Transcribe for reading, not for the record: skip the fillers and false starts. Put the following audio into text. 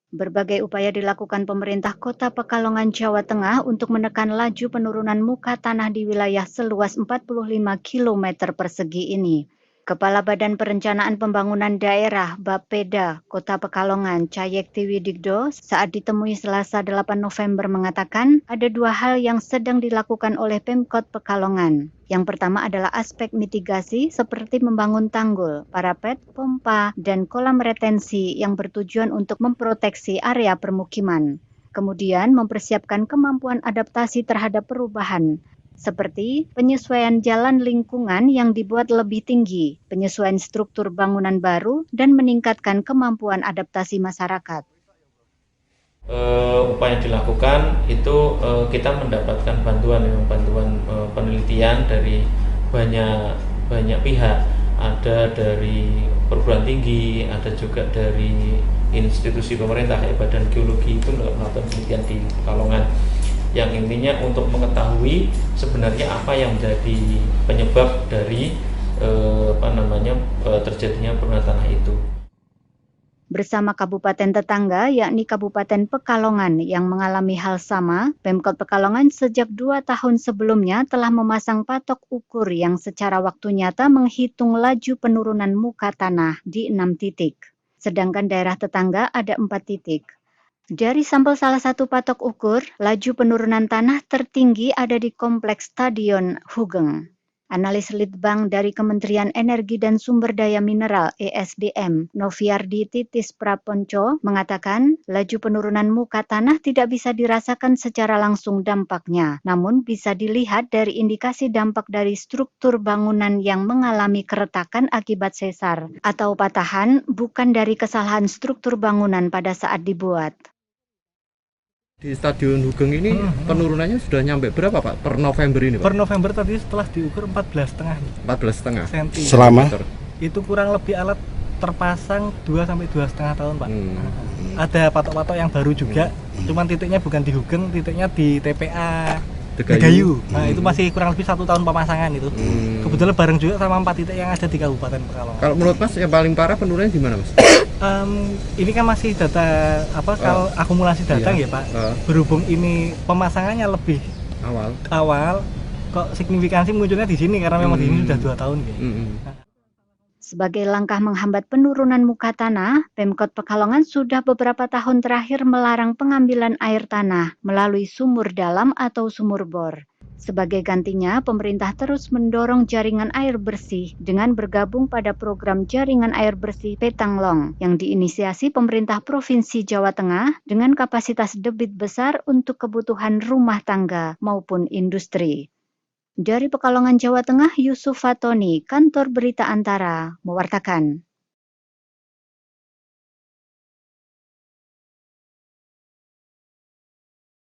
Berbagai upaya dilakukan pemerintah Kota Pekalongan, Jawa Tengah untuk menekan laju penurunan muka tanah di wilayah seluas 45 km persegi ini. Kepala Badan Perencanaan Pembangunan Daerah Bapeda Kota Pekalongan, Cayekti Widigdo, saat ditemui Selasa 8 November mengatakan ada dua hal yang sedang dilakukan oleh Pemkot Pekalongan. Yang pertama adalah aspek mitigasi seperti membangun tanggul, parapet, pompa, dan kolam retensi yang bertujuan untuk memproteksi area permukiman. Kemudian mempersiapkan kemampuan adaptasi terhadap perubahan, seperti penyesuaian jalan lingkungan yang dibuat lebih tinggi, penyesuaian struktur bangunan baru, dan meningkatkan kemampuan adaptasi masyarakat. Upaya yang dilakukan itu kita mendapatkan bantuan penelitian dari banyak pihak, ada dari perguruan tinggi, ada juga dari institusi pemerintah kayak Badan Geologi itu melakukan penelitian di Pekalongan, yang intinya untuk mengetahui sebenarnya apa yang menjadi penyebab dari terjadinya penurunan tanah itu. Bersama kabupaten tetangga, yakni Kabupaten Pekalongan yang mengalami hal sama, Pemkot Pekalongan sejak 2 tahun sebelumnya telah memasang patok ukur yang secara waktu nyata menghitung laju penurunan muka tanah di 6 titik. Sedangkan daerah tetangga ada 4 titik. Dari sampel salah satu patok ukur, laju penurunan tanah tertinggi ada di Kompleks Stadion Hugeng. Analis Litbang dari Kementerian Energi dan Sumber Daya Mineral (ESDM), Noviardi Titis Praponco, mengatakan laju penurunan muka tanah tidak bisa dirasakan secara langsung dampaknya, namun bisa dilihat dari indikasi dampak dari struktur bangunan yang mengalami keretakan akibat sesar atau patahan, bukan dari kesalahan struktur bangunan pada saat dibuat. Di Stadion Hugeng ini penurunannya sudah nyampe berapa Pak per November ini Pak? Per November tadi setelah diukur 14,5 14,5 cm. selama? Itu kurang lebih alat terpasang 2-2,5 tahun Pak. Ada patok-patok yang baru juga, cuman titiknya bukan di Hugeng, titiknya di TPA Degayu. Nah itu masih kurang lebih 1 tahun pemasangan itu. Kebetulan bareng juga sama 4 titik yang ada di Kabupaten Pekalongan. Kalau menurut Mas yang paling parah penurunannya di mana Mas? Ini kan masih data kalau akumulasi data ya Pak. Berhubung ini pemasangannya lebih awal, kok signifikansi munculnya di sini karena memang di sini sudah 2 tahun ya. Sebagai langkah menghambat penurunan muka tanah, Pemkot Pekalongan sudah beberapa tahun terakhir melarang pengambilan air tanah melalui sumur dalam atau sumur bor. Sebagai gantinya, pemerintah terus mendorong jaringan air bersih dengan bergabung pada program Jaringan Air Bersih Petanglong yang diinisiasi pemerintah Provinsi Jawa Tengah dengan kapasitas debit besar untuk kebutuhan rumah tangga maupun industri. Dari Pekalongan, Jawa Tengah, Yusuf Fatoni, Kantor Berita Antara, mewartakan.